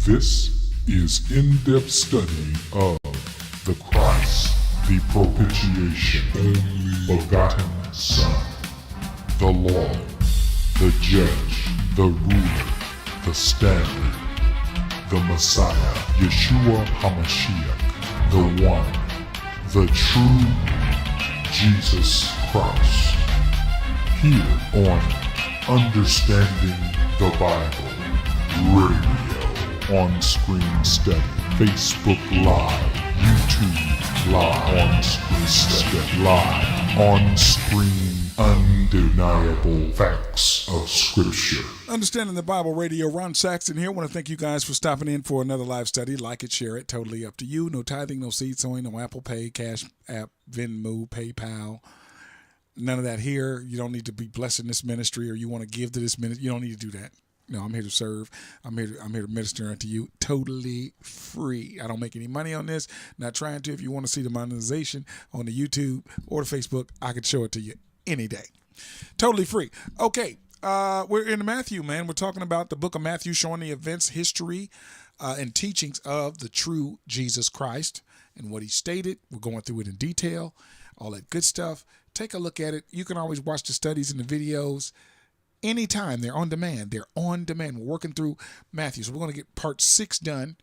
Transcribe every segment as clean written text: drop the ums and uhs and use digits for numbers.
This is in-depth study of the Christ, the propitiation, only begotten Son, the Lord, the Judge, the Ruler, the Standard, the Messiah, Yeshua HaMashiach, the One, the true Jesus Christ. Here on Understanding the Bible Radio, On Screen Study, Facebook Live, YouTube Live, On Screen Study, Live, On Screen Undeniable Facts of Scripture. Understanding the Bible Radio, Ron Saxton here. I want to thank you guys for stopping in for another live study. Like it, share it, totally up to you. No tithing, no seed sowing, no Apple Pay, Cash App, Venmo, PayPal. None of that here. You don't need to be blessing this ministry or you want to give to this ministry. You don't need to do that. No, I'm here to serve. I'm here to minister unto you totally free. I don't make any money on this. Not trying to. If you want to see the monetization on the YouTube or the Facebook, I could show it to you any day. Totally free. Okay. We're in Matthew, man. We're talking about the book of Matthew, showing the events, history, and teachings of the true Jesus Christ and what he stated. We're going through it in detail, all that good stuff. Take a look at it. You can always watch the studies and the videos anytime. They're on demand. They're on demand. We're working through Matthew. So we're going to get part 6 done.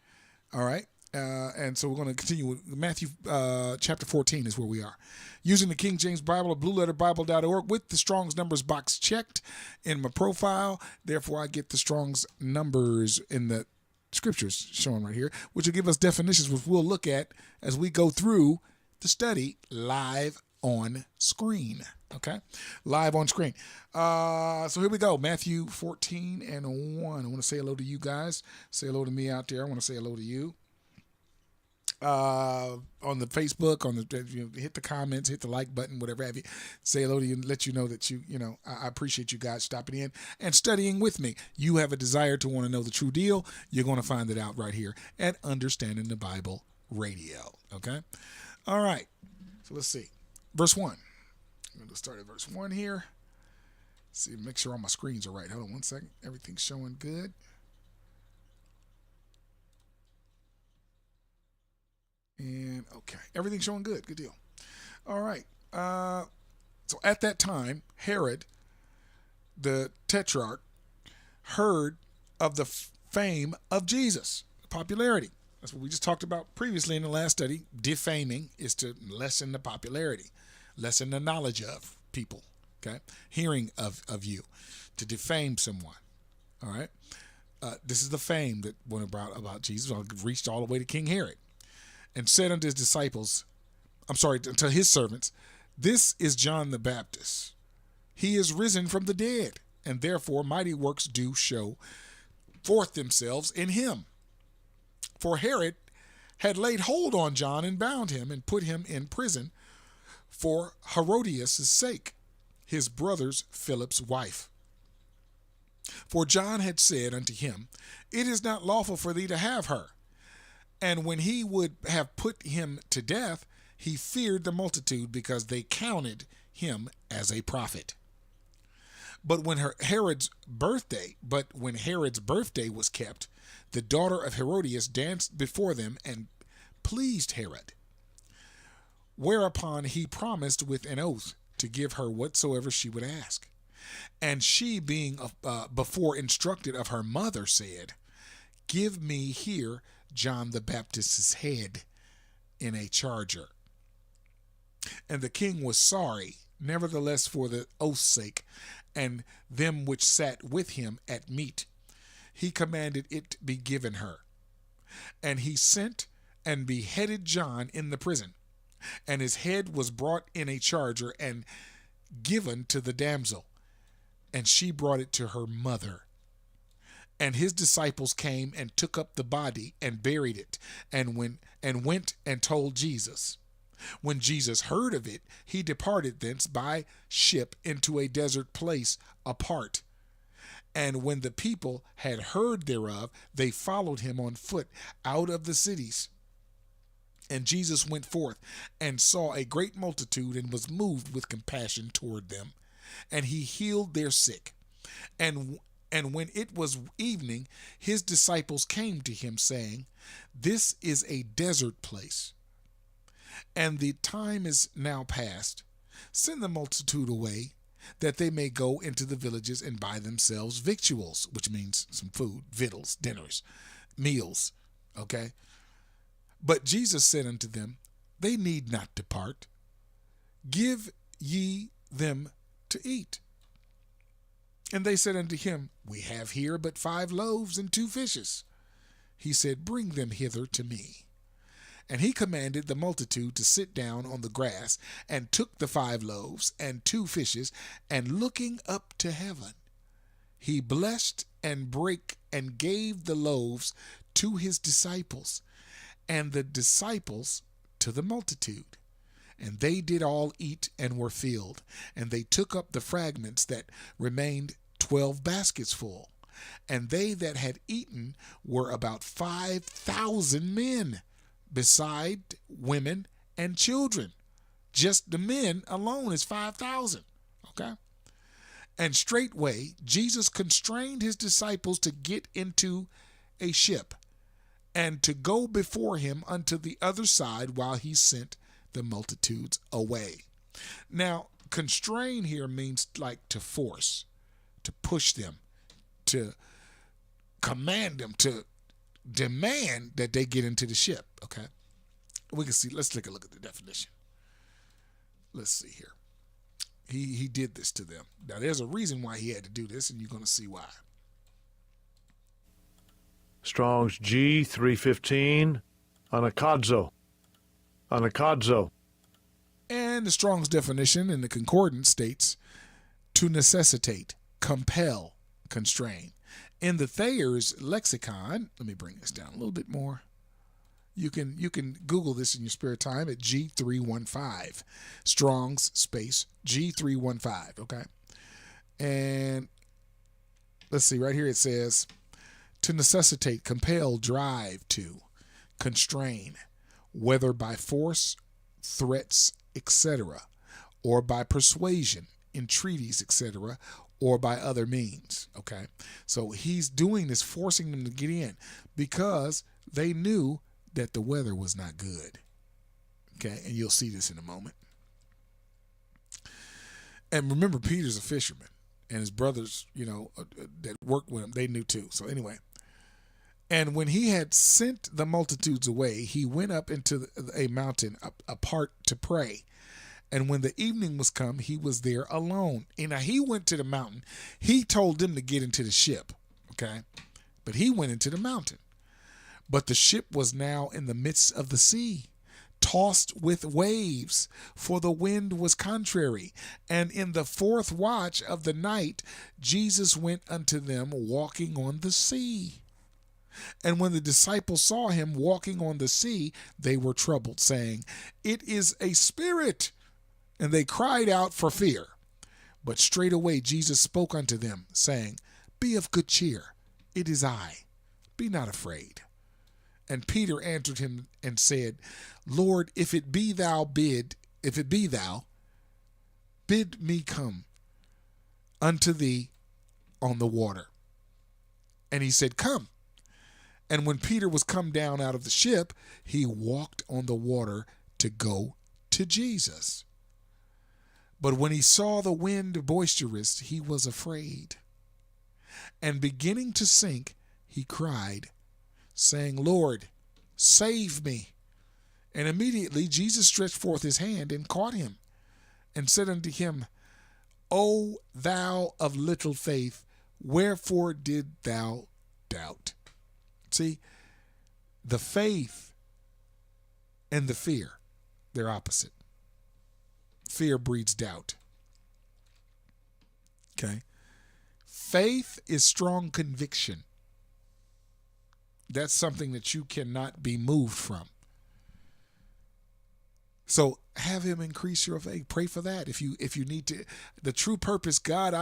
All right. And so we're going to continue with Matthew chapter 14 is where we are. Using the King James Bible or blueletterbible.org with the Strong's numbers box checked in my profile. Therefore, I get the Strong's numbers in the scriptures showing right here, which will give us definitions, which we'll look at as we go through the study live on screen. Okay, live on screen. So here we go. Matthew 14 and 1. I want to say hello to you guys. Say hello to me out there. I want to say hello to you. On the Facebook, hit the comments, hit the like button, whatever have you. Say hello to you and let you know that I appreciate you guys stopping in and studying with me. You have a desire to want to know the true deal. You're going to find it out right here at Understanding the Bible Radio. Okay. All right. So let's see. Verse 1. I'm going to start at verse 1 here. See, make sure all my screens are right. Hold on one second. Everything's showing good. And okay, everything's showing good. Good deal. All right. So at that time, Herod, the tetrarch, heard of the fame of Jesus, popularity. That's what we just talked about previously in the last study. Defaming is to lessen the popularity, lessen the knowledge of people. Okay, hearing of you, to defame someone. All right. This is the fame that went about Jesus. Reached all the way to King Herod. And said unto his servants, this is John the Baptist. He is risen from the dead, and therefore mighty works do show forth themselves in him. For Herod had laid hold on John and bound him and put him in prison for Herodias' sake, his brother's Philip's wife. For John had said unto him, it is not lawful for thee to have her. And when he would have put him to death, he feared the multitude because they counted him as a prophet. But when Herod's birthday was kept, the daughter of Herodias danced before them and pleased Herod. Whereupon he promised with an oath to give her whatsoever she would ask. And she, being before instructed of her mother, said, give me here John the Baptist's head in a charger. And the king was sorry, nevertheless for the oath's sake, and them which sat with him at meat, he commanded it be given her. And he sent and beheaded John in the prison, and his head was brought in a charger and given to the damsel, and she brought it to her mother. And his disciples came and took up the body and buried it, and went and told Jesus. When Jesus heard of it, he departed thence by ship into a desert place apart. And when the people had heard thereof, they followed him on foot out of the cities. And Jesus went forth and saw a great multitude and was moved with compassion toward them. And he healed their sick. And And when it was evening, his disciples came to him, saying, "This is a desert place, and the time is now past. Send the multitude away, that they may go into the villages and buy themselves victuals," which means some food, victuals, dinners, meals. Okay? But Jesus said unto them, "They need not depart. Give ye them to eat." And they said unto him, "We have here but 5 loaves and 2 fishes. He said, "Bring them hither to me." And he commanded the multitude to sit down on the grass, and took the 5 loaves and 2 fishes, and looking up to heaven, he blessed and brake and gave the loaves to his disciples, and the disciples to the multitude. And they did all eat and were filled. And they took up the fragments that remained, 12 baskets full. And they that had eaten were about 5,000 men, beside women and children. Just the men alone is 5,000. Okay? And straightway Jesus constrained his disciples to get into a ship, and to go before him unto the other side, while he sent the multitudes away. Now, constrain here means like to force, to push them, to command them, to demand that they get into the ship. Okay? We can see, let's take a look at the definition. Let's see here. He did this to them. Now, there's a reason why he had to do this, and you're going to see why. Strong's G 315, anakadzo. Anakadzo. And the Strong's definition in the concordance states, to necessitate, compel, constrain. In the Thayer's lexicon, let me bring this down a little bit more. You can Google this in your spare time at G315. Strong's space G315, okay? And let's see, right here it says, to necessitate, compel, drive to, constrain, whether by force, threats, etc., or by persuasion, entreaties, etc., or by other means. Okay? So he's doing this, forcing them to get in, because they knew that the weather was not good. Okay? And you'll see this in a moment. And remember, Peter's a fisherman, and his brothers, that worked with him, they knew too. So anyway, and when he had sent the multitudes away, he went up into a mountain apart to pray. And when the evening was come, he was there alone. And now he went to the mountain. He told them to get into the ship, okay? But he went into the mountain. But the ship was now in the midst of the sea, tossed with waves, for the wind was contrary. And in the 4th watch of the night, Jesus went unto them walking on the sea. And when the disciples saw him walking on the sea, they were troubled, saying, "It is a spirit." And they cried out for fear. But straightway Jesus spoke unto them, saying, "Be of good cheer, it is I. Be not afraid." And Peter answered him and said, "Lord, if it be thou, bid me come unto thee on the water." And he said, "Come." And when Peter was come down out of the ship, he walked on the water to go to Jesus. But when he saw the wind boisterous, he was afraid. And beginning to sink, he cried, saying, "Lord, save me." And immediately Jesus stretched forth his hand and caught him, and said unto him, "O thou of little faith, wherefore did thou doubt?" See, the faith and the fear, they're opposite. Fear breeds doubt. Okay? Faith is strong conviction. That's something that you cannot be moved from. So have him increase your faith. Pray for that. If you need to, the true purpose, God,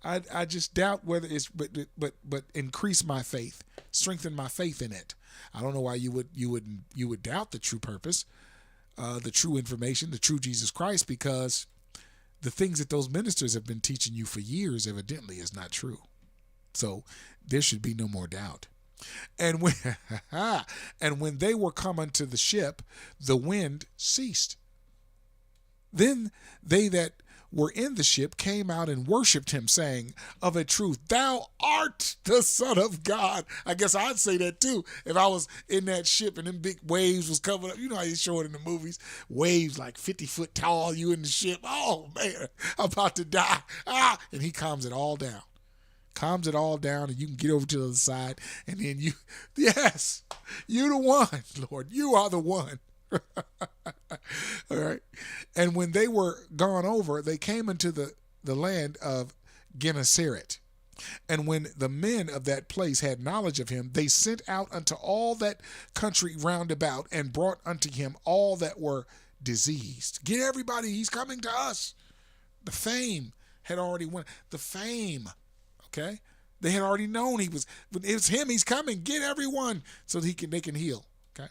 I just doubt whether it's, but increase my faith, strengthen my faith in it. I don't know why you would doubt the true purpose, the true information, the true Jesus Christ, because the things that those ministers have been teaching you for years evidently is not true. So there should be no more doubt. And when and when they were come unto the ship, the wind ceased. Then they that were in the ship came out and worshipped him, saying, of a truth, thou art the Son of God. I guess I'd say that too if I was in that ship and them big waves was coming up. You know how you show it in the movies, waves like 50 foot tall, you in the ship. Oh man, I'm about to die. And he calms it all down. Calms it all down, and you can get over to the other side, and then yes, you the one, Lord. You are the one. All right. And when they were gone over, they came into the land of Gennesaret. And when the men of that place had knowledge of him, they sent out unto all that country round about, and brought unto him all that were diseased. Get everybody, he's coming to us. The fame had already went. The fame. Okay, they had already known it's him. He's coming. Get everyone so they can heal. Okay,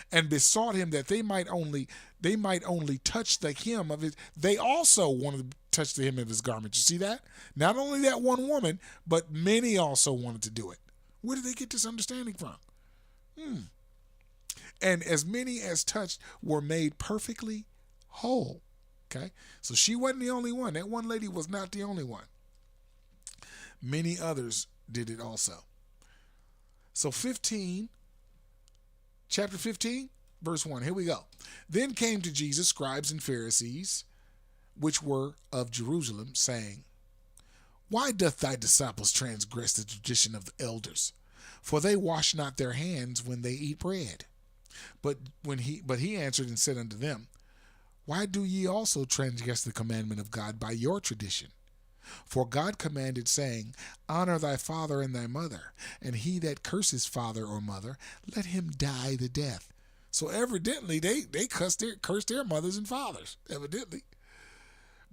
and besought him that they might only touch the hem of his. They also wanted to touch the hem of his garment. You see that? Not only that one woman, but many also wanted to do it. Where did they get this understanding from? And as many as touched were made perfectly whole. Okay, so she wasn't the only one. That one lady was not the only one. Many others did it also. So chapter 15, verse 1. Here we go. Then came to Jesus scribes and Pharisees, which were of Jerusalem, saying, why doth thy disciples transgress the tradition of the elders? For they wash not their hands when they eat bread. But he answered and said unto them, why do ye also transgress the commandment of God by your tradition? For God commanded, saying, honor thy father and thy mother, and he that curses father or mother, let him die the death. So evidently they curse their mothers and fathers, evidently.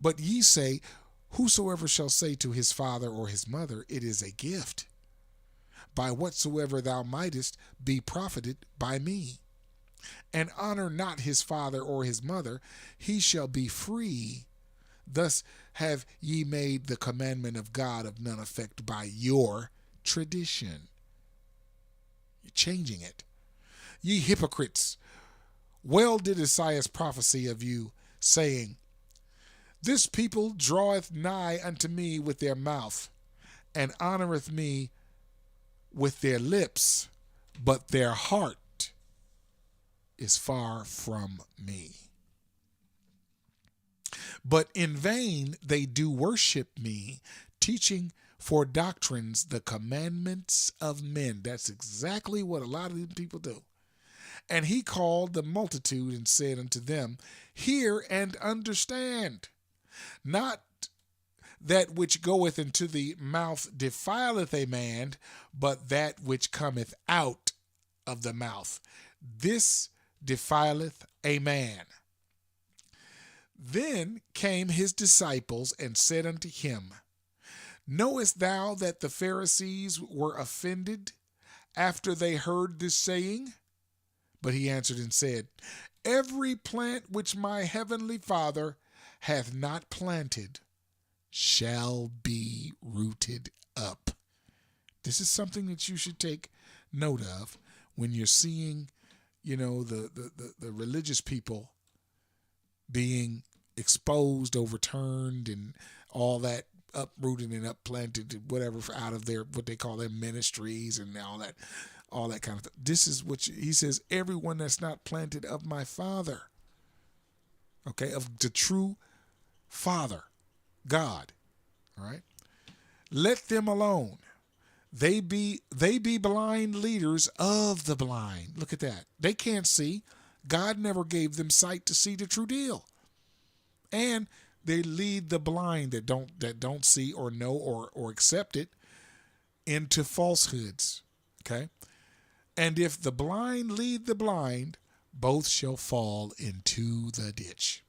But ye say, whosoever shall say to his father or his mother, it is a gift, by whatsoever thou mightest be profited by me, and honor not his father or his mother, he shall be free. Thus have ye made the commandment of God of none effect by your tradition. You're changing it. Ye hypocrites, well did Isaiah prophesy of you, saying, this people draweth nigh unto me with their mouth, and honoreth me with their lips, but their heart is far from me. But in vain they do worship me, teaching for doctrines the commandments of men. That's exactly what a lot of these people do. And he called the multitude and said unto them, hear and understand. Not that which goeth into the mouth defileth a man, but that which cometh out of the mouth, this defileth a man. Then came his disciples and said unto him, knowest thou that the Pharisees were offended after they heard this saying? But he answered and said, every plant which my heavenly Father hath not planted shall be rooted up. This is something that you should take note of when you're seeing, the religious people being exposed, overturned, and all that, uprooted and upplanted, whatever, out of their, what they call their ministries and all that kind of thing. This is what he says, everyone that's not planted of my Father, okay, of the true Father, God, all right, let them alone. They be blind leaders of the blind. Look at that. They can't see. God never gave them sight to see the true deal. And they lead the blind that don't see or know or accept it into falsehoods. Okay? And if the blind lead the blind, both shall fall into the ditch.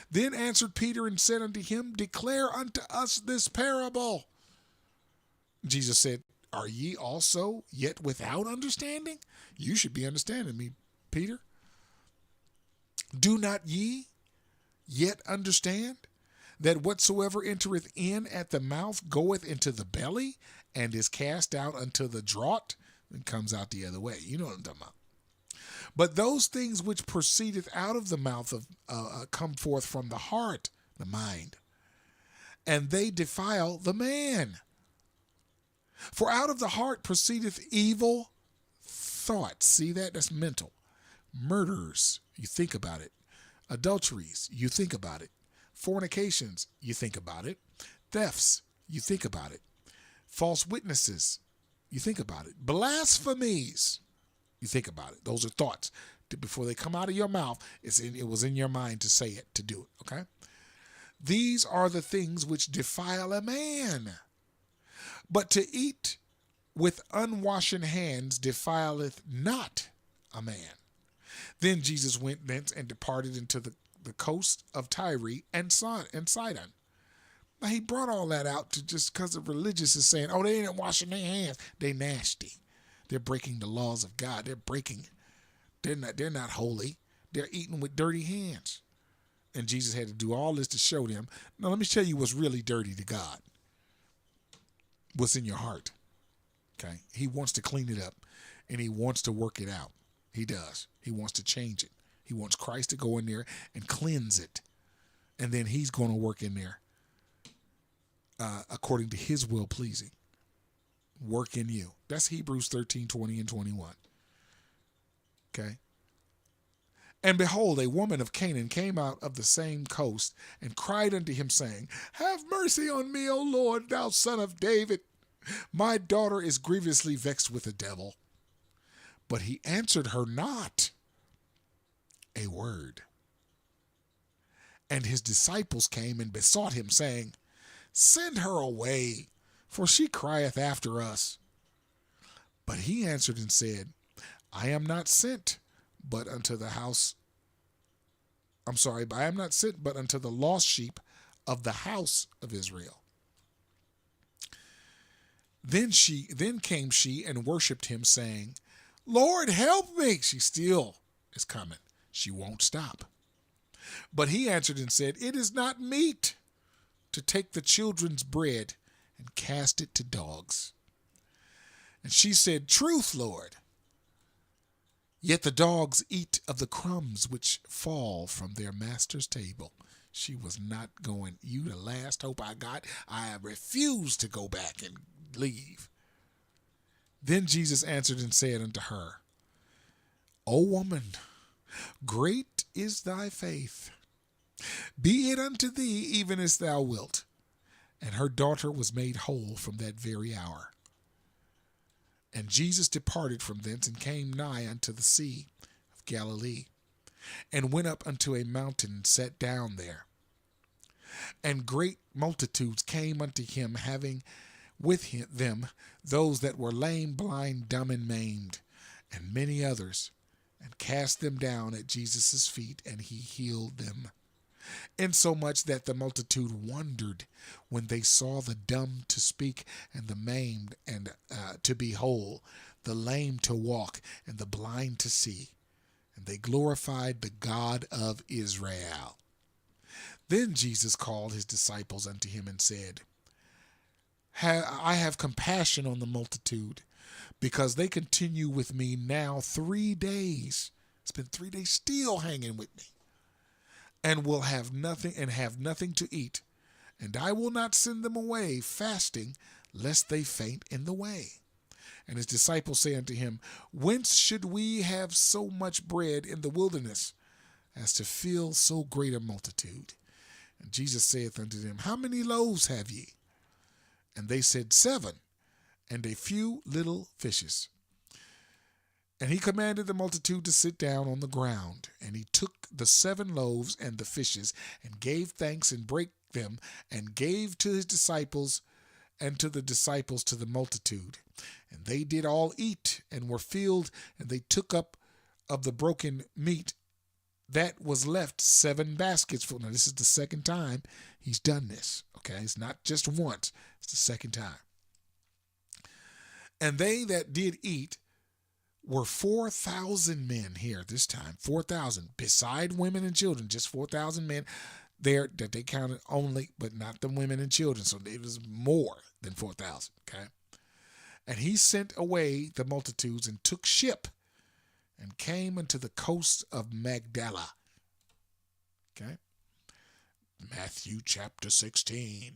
Then answered Peter and said unto him, declare unto us this parable. Jesus said, are ye also yet without understanding? You should be understanding me, Peter. Do not ye yet understand? that whatsoever entereth in at the mouth goeth into the belly, and is cast out unto the draught, and comes out the other way. You know what I'm talking about. But those things which proceedeth out of the mouth of come forth from the heart, the mind, and they defile the man. For out of the heart proceedeth evil thoughts. See that? That's mental. Murders, you think about it. Adulteries, you think about it. Fornications, you think about it. Thefts, you think about it. False witnesses, you think about it. Blasphemies, you think about it. Those are thoughts. Before they come out of your mouth, it was in your mind to say it, to do it, okay? These are the things which defile a man. But to eat with unwashen hands defileth not a man. Then Jesus went thence and departed into the coast of Tyre and Sidon. Now he brought all that out to just because the religious is saying, oh, they ain't washing their hands. They nasty. They're breaking the laws of God. They're breaking. They're not holy. They're eating with dirty hands. And Jesus had to do all this to show them. Now let me tell you what's really dirty to God. What's in your heart. Okay? He wants to clean it up and he wants to work it out. He does. He wants to change it. He wants Christ to go in there and cleanse it. And then he's going to work in there according to his will pleasing. Work in you. That's Hebrews 13, 20 and 21. Okay? And behold, a woman of Canaan came out of the same coast and cried unto him, saying, have mercy on me, O Lord, thou son of David. My daughter is grievously vexed with a devil. But he answered her not a word. And his disciples came and besought him, saying, send her away, for she crieth after us. But he answered and said, I am not sent but unto the lost sheep of the house of Israel. Then came she and worshipped him, saying, Lord, help me. She still is coming. She won't stop. But he answered and said, it is not meet to take the children's bread and cast it to dogs. And she said, truth, Lord. Yet the dogs eat of the crumbs which fall from their master's table. She was not going, you the last hope I got. I refuse to go back and leave. Then Jesus answered and said unto her, O woman, great is thy faith. Be it unto thee even as thou wilt. And her daughter was made whole from that very hour. And Jesus departed from thence and came nigh unto the sea of Galilee, and went up unto a mountain and sat down there. And great multitudes came unto him, having with them those that were lame, blind, dumb, and maimed, and many others, and cast them down at Jesus' feet, and he healed them. Insomuch that the multitude wondered when they saw the dumb to speak, and the maimed and to be whole, the lame to walk, and the blind to see. And they glorified the God of Israel. Then Jesus called his disciples unto him and said, I have compassion on the multitude, because they continue with me now 3 days. It's been 3 days still hanging with me. And will have nothing to eat. And I will not send them away fasting, lest they faint in the way. And his disciples say unto him, whence should we have so much bread in the wilderness, as to fill so great a multitude? And Jesus saith unto them, how many loaves have ye? And they said, 7, and a few little fishes. And he commanded the multitude to sit down on the ground. And he took the 7 loaves and the fishes, and gave thanks, and brake them, and gave to his disciples, and to the disciples to the multitude. And they did all eat, and were filled, and they took up of the broken meat that was left 7 baskets full. Now this is the second time he's done this. Okay, it's not just once, it's the second time. And they that did eat were 4,000 men here this time, 4,000, beside women and children, just 4,000 men. there that they counted only, but not the women and children. So it was more than 4,000. Okay. And he sent away the multitudes and took ship and came unto the coast of Magdala. Okay. Matthew chapter 16.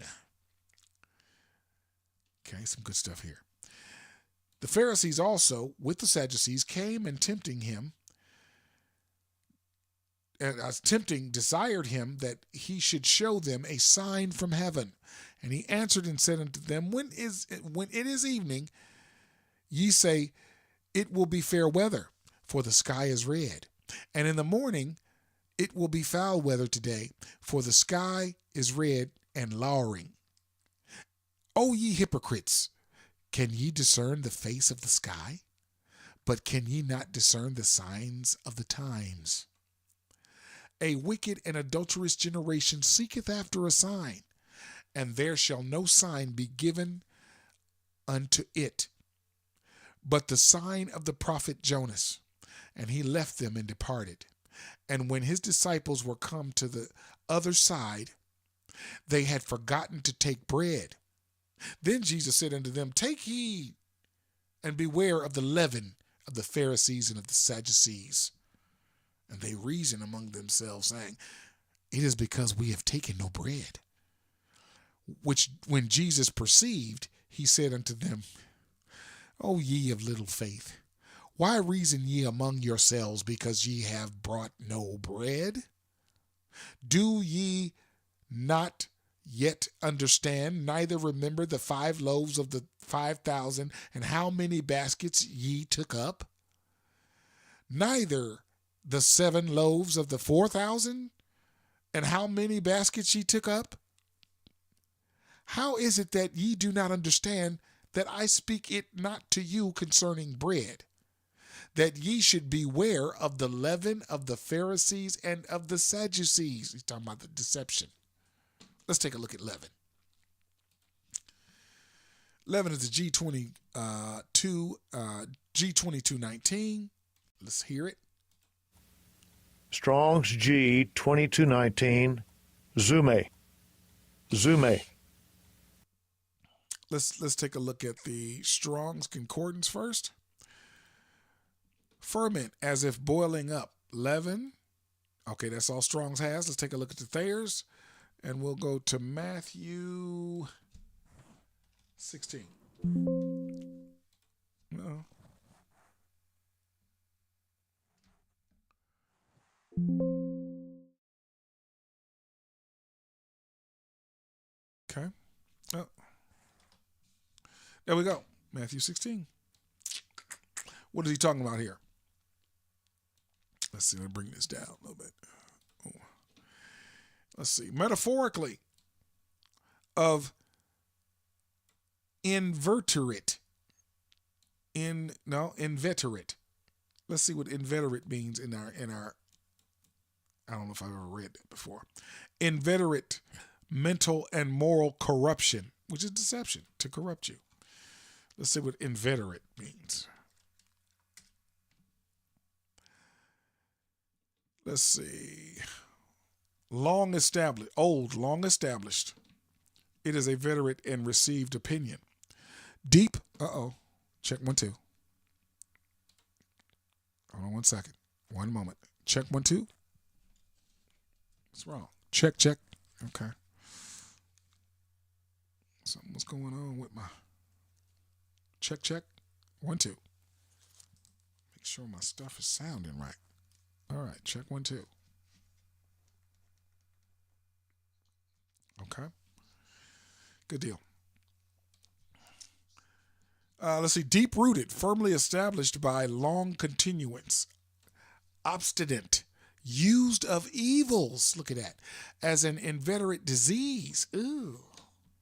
Okay, some good stuff here. The Pharisees also, with the Sadducees, came and tempting him, and desired him that he should show them a sign from heaven. And he answered and said unto them, when it is evening, ye say, it will be fair weather, for the sky is red. And in the morning, it will be foul weather today, for the sky is red and lowering. O ye hypocrites, can ye discern the face of the sky? But can ye not discern the signs of the times? A wicked and adulterous generation seeketh after a sign, and there shall no sign be given unto it, but the sign of the prophet Jonas. And he left them and departed. And when his disciples were come to the other side, they had forgotten to take bread. Then Jesus said unto them, take heed and beware of the leaven of the Pharisees and of the Sadducees. And they reasoned among themselves, saying, it is because we have taken no bread. Which when Jesus perceived, he said unto them, O ye of little faith, why reason ye among yourselves, because ye have brought no bread? Do ye not yet understand, neither remember the 5 loaves of the 5,000, and how many baskets ye took up? Neither the 7 loaves of the 4,000, and how many baskets ye took up? How is it that ye do not understand that I speak it not to you concerning bread, that ye should beware of the leaven of the Pharisees and of the Sadducees? He's talking about the deception. Let's take a look at leaven. Leaven is the G2219. Let's hear it. Strong's G 2219, Zume. Zume. Let's take a look at the Strong's Concordance first. Ferment, as if boiling up. Leaven. Okay, that's all Strong's has. Let's take a look at the Thayer's, and we'll go to Matthew 16. No. Okay. Oh. There we go. Matthew 16. What is he talking about here? Let's see. Let me bring this down a little bit. Oh. Let's see. Metaphorically, of inveterate. Inveterate. Let's see what inveterate means in our. I don't know if I've ever read that before. Inveterate mental and moral corruption, which is deception, to corrupt you. Let's see what inveterate means. Let's see. Long established. It is a veterate and received opinion. Deep. Check 1 2. Hold on 1 second. 1 moment. Check 1 2. What's wrong? Check. Okay. What's going on with my check 1 2. Make sure my stuff is sounding right. All right, check 1 2. Okay. Good deal. Let's see. Deep-rooted, firmly established by long continuance. Obstinate, used of evils. Look at that. As an inveterate disease. Ooh.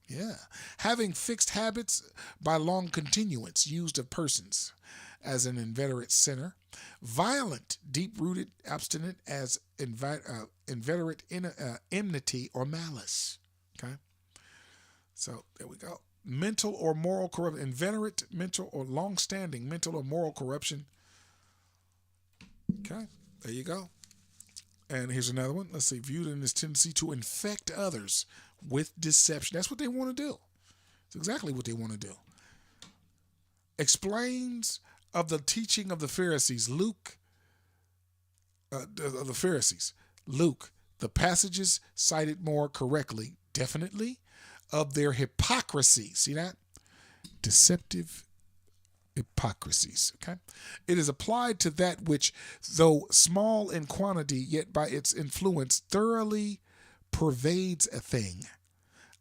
Yeah. Having fixed habits by long continuance, used of persons. As an inveterate sinner. Violent, deep-rooted, obstinate, as inveterate enmity or malice. Okay? So, there we go. Mental or moral corruption. Inveterate, mental or long-standing mental or moral corruption. Okay? There you go. And here's another one. Let's see. Viewed in this tendency to infect others with deception. That's what they want to do. It's exactly what they want to do. Explains of the teaching of the Pharisees. Luke, the passages cited more correctly, definitely, of their hypocrisy. See that? Deceptive hypocrisies. Okay, it is applied to that which, though small in quantity, yet by its influence thoroughly pervades a thing,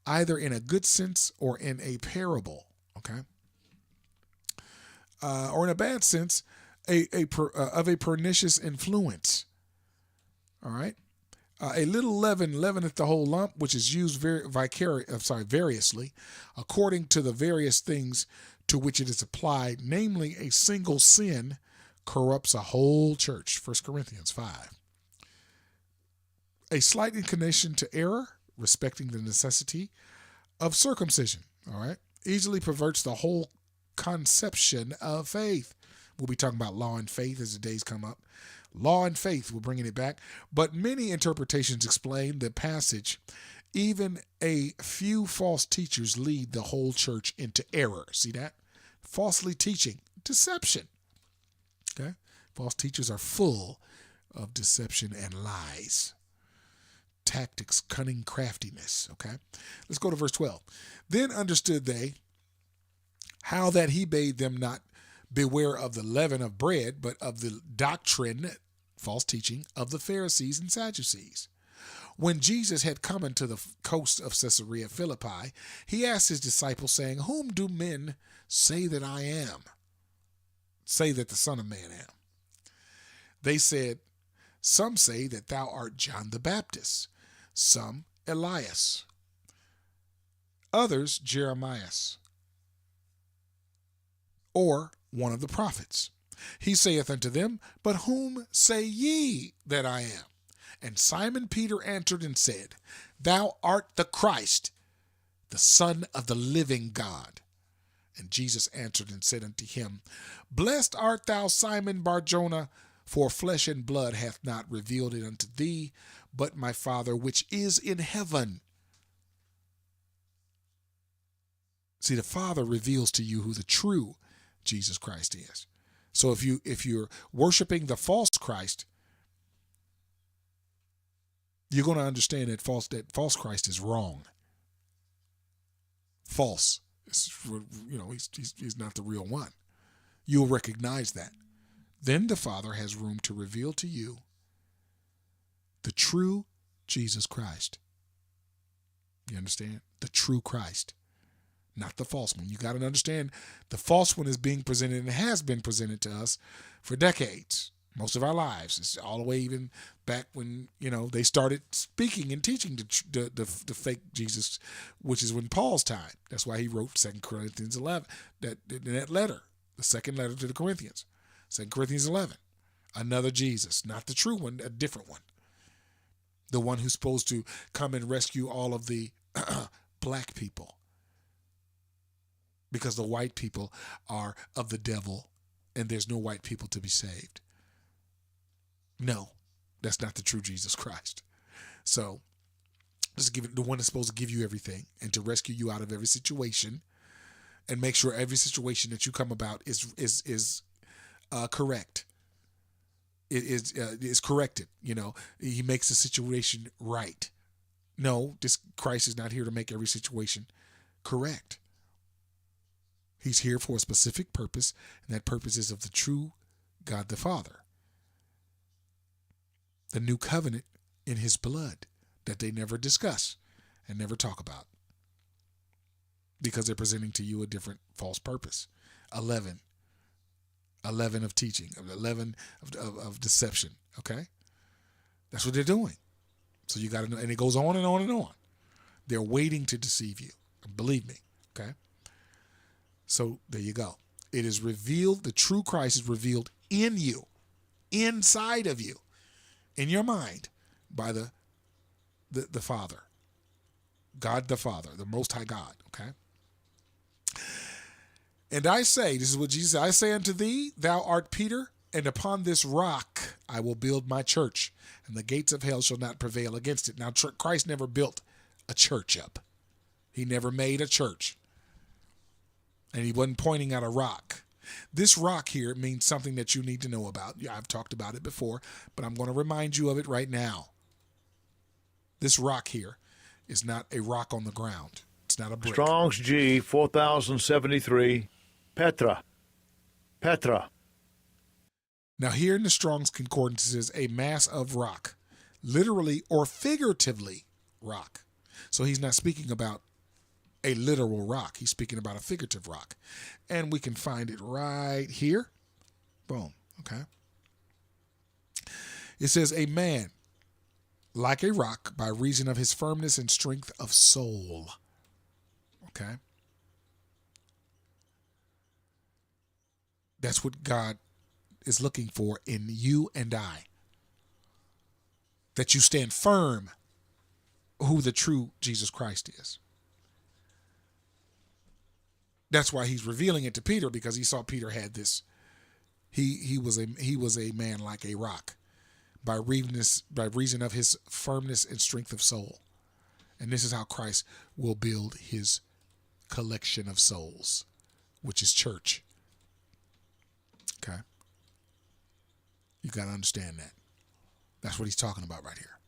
either in a good sense or in a parable. Okay, or in a bad sense, of a pernicious influence. All right, a little leaven leaveneth the whole lump, which is used variously, according to the various things to which it is applied, namely a single sin corrupts a whole church, 1 Corinthians 5. A slight inclination to error respecting the necessity of circumcision, all right, easily perverts the whole conception of faith. We'll be talking about law and faith as the days come up. Law and faith, we're bringing it back. But many interpretations explain the passage. Even a few false teachers lead the whole church into error. See that? Falsely teaching. Deception. Okay? False teachers are full of deception and lies. Tactics, cunning, craftiness. Okay? Let's go to verse 12. Then understood they how that he bade them not beware of the leaven of bread, but of the doctrine, false teaching, of the Pharisees and Sadducees. When Jesus had come into the coast of Caesarea Philippi, he asked his disciples, saying, Whom do men say that I am? Say that the Son of Man am. They said, Some say that thou art John the Baptist, some Elias, others Jeremias, or one of the prophets. He saith unto them, But whom say ye that I am? And Simon Peter answered and said, Thou art the Christ, the Son of the living God. And Jesus answered and said unto him, Blessed art thou, Simon Bar-Jonah, for flesh and blood hath not revealed it unto thee, but my Father which is in heaven. See, the Father reveals to you who the true Jesus Christ is. So if you're worshiping the false Christ, you're going to understand that false Christ is wrong. False. He's not the real one. You'll recognize that. Then the Father has room to reveal to you the true Jesus Christ. You understand? The true Christ. Not the false one. You got to understand the false one is being presented and has been presented to us for decades, most of our lives. It's all the way even back when, they started speaking and teaching the fake Jesus, which is when Paul's time. That's why he wrote 2 Corinthians 11, that letter, the second letter to the Corinthians, 2 Corinthians 11. Another Jesus, not the true one, a different one. The one who's supposed to come and rescue all of the black people. Because the white people are of the devil and there's no white people to be saved. No, that's not the true Jesus Christ. So let's give it the one that's supposed to give you everything and to rescue you out of every situation and make sure every situation that you come about is correct. It is corrected. He makes the situation right. No, this Christ is not here to make every situation correct. He's here for a specific purpose, and that purpose is of the true God the Father. The new covenant in his blood that they never discuss and never talk about because they're presenting to you a different false purpose. 11 of teaching, 11 of deception, okay? That's what they're doing. So you got to know, and it goes on and on and on. They're waiting to deceive you. Believe me, okay? So there you go. It is revealed, the true Christ is revealed in you, inside of you, in your mind, by the Father, God the Father, the Most High God, okay? And I say, this is what Jesus said, I say unto thee, thou art Peter, and upon this rock I will build my church, and the gates of hell shall not prevail against it. Now, Christ never built a church up. He never made a church. And he wasn't pointing at a rock. This rock here means something that you need to know about. Yeah, I've talked about it before, but I'm going to remind you of it right now. This rock here is not a rock on the ground. It's not a brick. Strong's G 4073. Petra. Petra. Now, here in the Strong's Concordance is a mass of rock, literally or figuratively rock. So he's not speaking about a literal rock. He's speaking about a figurative rock. And we can find it right here. Boom. Okay. It says, a man like a rock by reason of his firmness and strength of soul. Okay. That's what God is looking for in you and I. That you stand firm who the true Jesus Christ is. That's why he's revealing it to Peter, because he saw Peter had this. He was a man like a rock by reason of his firmness and strength of soul. And this is how Christ will build his collection of souls, which is church. Okay. You got to understand that. That's what he's talking about right here.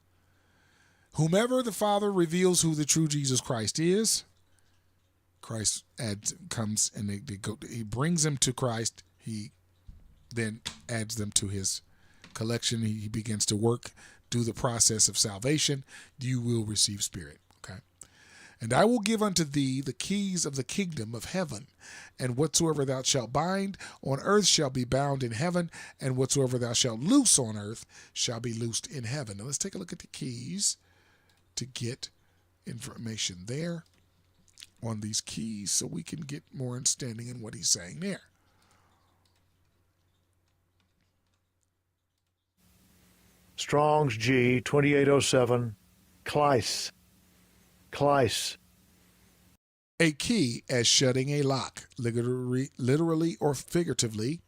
Whomever the Father reveals who the true Jesus Christ is, Christ comes and he brings them to Christ. He then adds them to his collection. He begins to work, do the process of salvation. You will receive Spirit. Okay. And I will give unto thee the keys of the kingdom of heaven, and whatsoever thou shalt bind on earth shall be bound in heaven, and whatsoever thou shalt loose on earth shall be loosed in heaven. Now let's take a look at the keys to get information there on these keys so we can get more understanding in what he's saying there. Strong's G 2807. Kleis. Kleis. A key as shutting a lock, literally or figuratively,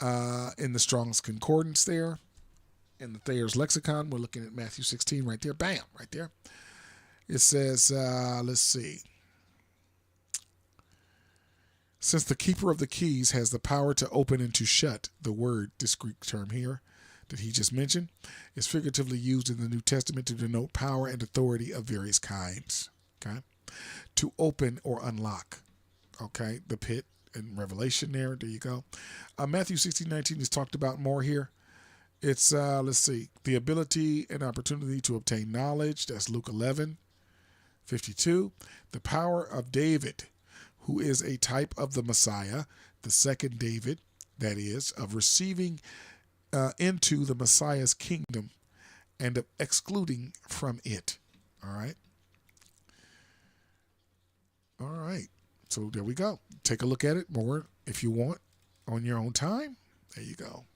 in the Strong's Concordance there. In the Thayer's Lexicon, we're looking at Matthew 16 right there. Bam, right there. It says, let's see. Since the keeper of the keys has the power to open and to shut, the word, this Greek term here that he just mentioned, is figuratively used in the New Testament to denote power and authority of various kinds. Okay, to open or unlock. Okay, the pit in Revelation there. There you go. Matthew 16:19 is talked about more here. It's let's see, the ability and opportunity to obtain knowledge. That's Luke 11:52. The power of David, who is a type of the Messiah, the second David, that is, of receiving into the Messiah's kingdom and of excluding from it. All right. All right. So there we go. Take a look at it more if you want on your own time. There you go.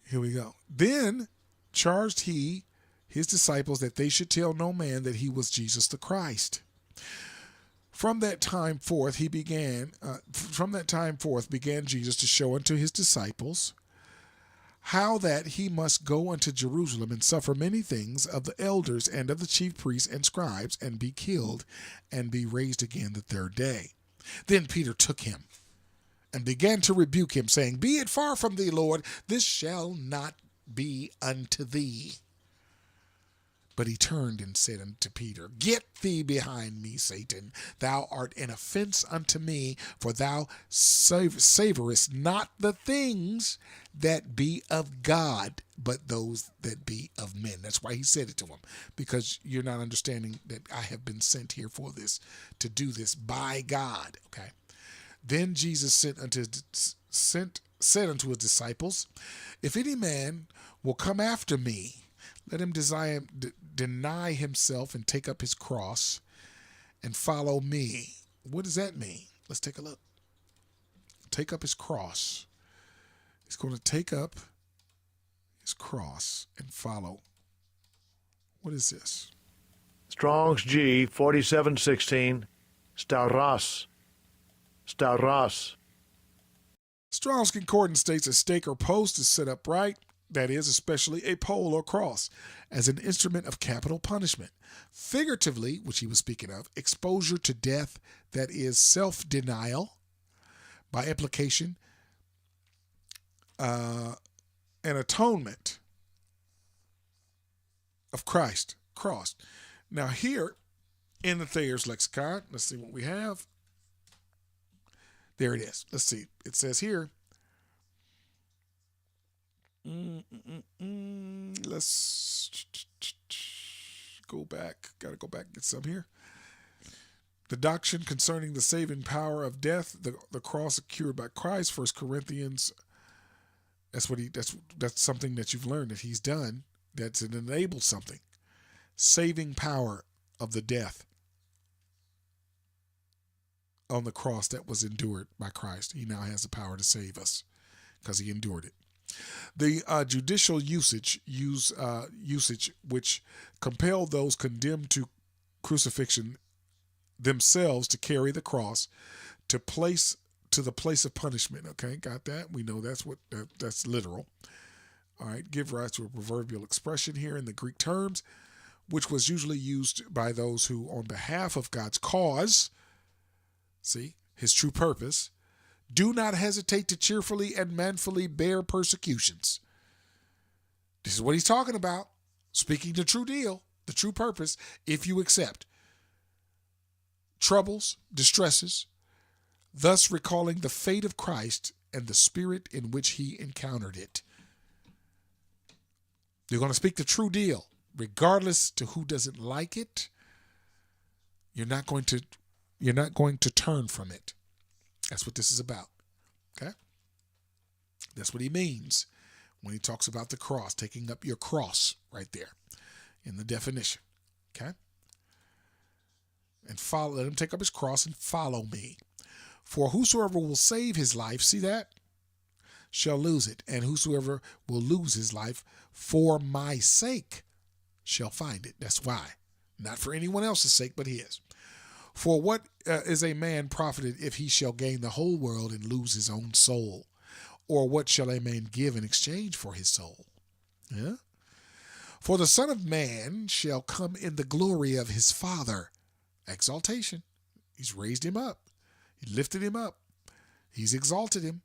Here we go. Then charged he his disciples that they should tell no man that he was Jesus the Christ. From that time forth began Jesus to show unto his disciples how that he must go unto Jerusalem and suffer many things of the elders and of the chief priests and scribes, and be killed, and be raised again the third day. Then Peter took him and began to rebuke him, saying, Be it far from thee, Lord, this shall not be unto thee. But he turned and said unto Peter, Get thee behind me, Satan. Thou art an offense unto me, for thou savorest not the things that be of God, but those that be of men. That's why he said it to him, because you're not understanding that I have been sent here for this, to do this by God. Okay. Then Jesus said unto his disciples, If any man will come after me, let him deny himself and take up his cross and follow me. What does that mean? Let's take a look. Take up his cross. He's going to take up his cross and follow. What is this? Strong's G 4716. Stauros. Stauros. Strong's Concordance states a stake or post is set upright, that is, especially a pole or cross, as an instrument of capital punishment. Figuratively, which he was speaking of, exposure to death, that is, self-denial, by implication, an atonement of Christ crossed. Now here in the Thayer's lexicon, let's see what we have. There it is. Let's see. It says here. Let's go back. Got to go back and get some here. The doctrine concerning the saving power of death, the cross secured by Christ, 1 Corinthians. That's something that you've learned that he's done. That's enabled something. Saving power of the death on the cross that was endured by Christ. He now has the power to save us because he endured it. The judicial usage which compelled those condemned to crucifixion themselves to carry the cross to the place of punishment. Okay, got that? We know that's literal. All right, give rise to a proverbial expression here in the Greek terms, which was usually used by those who, on behalf of God's cause, see, his true purpose, do not hesitate to cheerfully and manfully bear persecutions. This is what he's talking about. Speaking the true deal, the true purpose, if you accept troubles, distresses, thus recalling the fate of Christ and the spirit in which he encountered it. You're going to speak the true deal, regardless to who doesn't like it. You're not going to turn from it. That's what this is about. Okay? That's what he means when he talks about the cross, taking up your cross right there in the definition. Okay? And let him take up his cross and follow me. For whosoever will save his life, see that? Shall lose it. And whosoever will lose his life for my sake shall find it. That's why. Not for anyone else's sake, but his. For what is a man profited if he shall gain the whole world and lose his own soul? Or what shall a man give in exchange for his soul? Yeah? For the Son of Man shall come in the glory of his Father. Exaltation. He's raised him up. He lifted him up. He's exalted him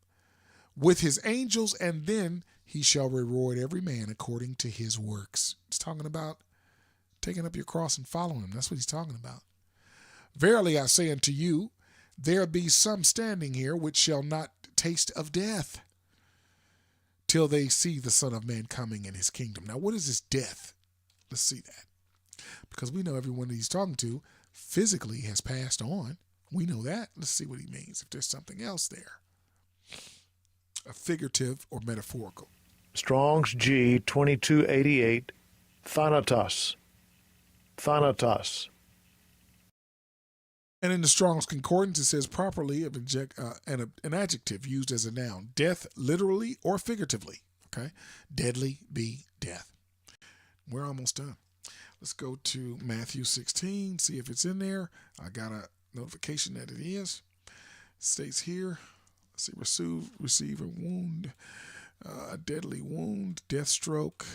with his angels, and then he shall reward every man according to his works. He's talking about taking up your cross and following him. That's what he's talking about. Verily I say unto you, there be some standing here which shall not taste of death till they see the Son of Man coming in his kingdom. Now, what is this death? Let's see that. Because we know everyone that he's talking to physically has passed on. We know that. Let's see what he means, if there's something else there. A figurative or metaphorical. Strong's G 2288, Thanatos. Thanatos. And in the Strong's Concordance, it says properly of an adjective used as a noun. Death, literally or figuratively. Okay? Deadly be death. We're almost done. Let's go to Matthew 16, see if it's in there. I got a notification that it is. It states here, let's see, receive a wound, a deadly wound, death stroke,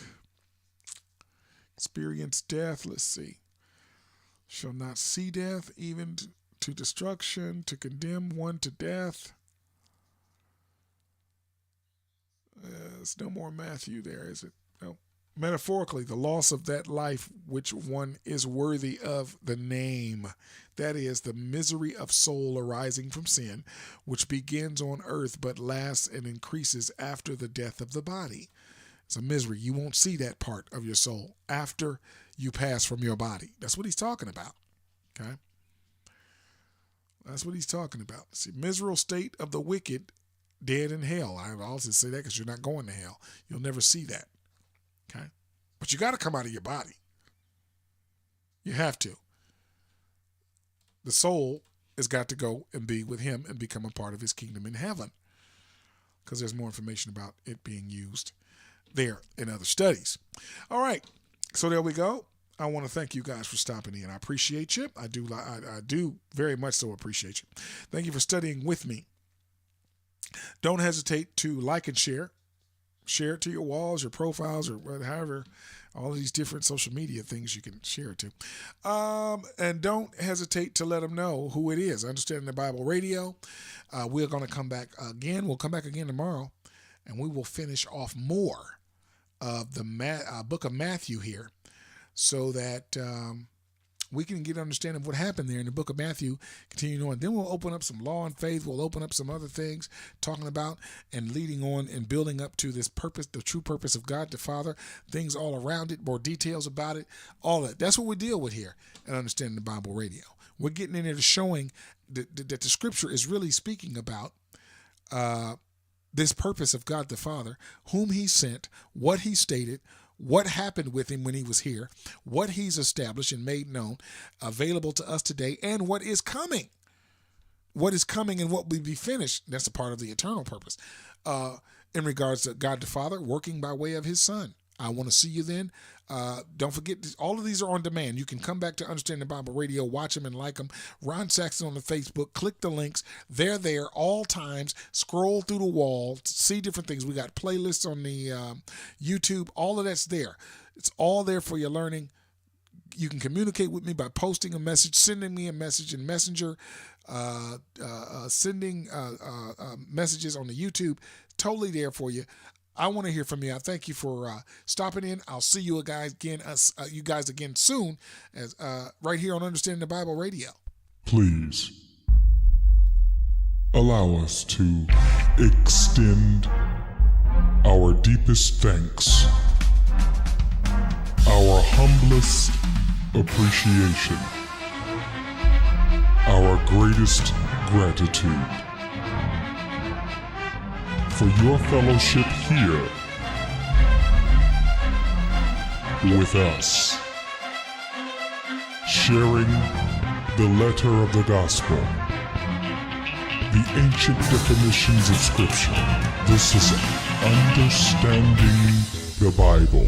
experience death. Let's see. Shall not see death, even to destruction, to condemn one to death. There's no more Matthew there, is it? No. Metaphorically, the loss of that life which one is worthy of the name. That is, the misery of soul arising from sin, which begins on earth but lasts and increases after the death of the body. It's a misery. You won't see that part of your soul after you pass from your body. That's what he's talking about. Okay? That's what he's talking about. See, miserable state of the wicked, dead in hell. I also say that because you're not going to hell. You'll never see that. Okay? But you got to come out of your body. You have to. The soul has got to go and be with him and become a part of his kingdom in heaven. Because there's more information about it being used there in other studies. All right. So there we go. I want to thank you guys for stopping in. I appreciate you. I do very much so appreciate you. Thank you for studying with me Don't hesitate to like and share. Share it to your walls, your profiles, or however, all of these different social media things you can share it to. And don't hesitate to let them know who it is. Understanding the Bible Radio. We're going to come back again. We'll come back again tomorrow, and we will finish off more of the book of Matthew here, so that we can get an understanding of what happened there in the book of Matthew, continuing on. Then we'll open up some law and faith. We'll open up some other things, talking about and leading on and building up to this purpose, the true purpose of God the Father, things all around it, more details about it, all that. That's what we deal with here at Understanding the Bible Radio. We're getting in there to showing that the scripture is really speaking about this purpose of God the Father, whom he sent, what he stated, what happened with him when he was here, what he's established and made known, available to us today, and what is coming. What is coming and what will be finished. That's a part of the eternal purpose. In regards to God the Father working by way of his Son. I want to see you then. Don't forget, all of these are on demand. You can come back to Understanding the Bible Radio, watch them and like them. Ron Saxon on the Facebook. Click the links. They're there all times. Scroll through the wall. See different things. We got playlists on the YouTube. All of that's there. It's all there for your learning. You can communicate with me by posting a message, sending me a message in Messenger, sending messages on the YouTube. Totally there for you. I want to hear from you. I thank you for stopping in. I'll see you guys again soon, as right here on Understanding the Bible Radio. Please allow us to extend our deepest thanks, our humblest appreciation, our greatest gratitude for your fellowship here with us, sharing the letter of the gospel, the ancient definitions of Scripture. This is Understanding the Bible.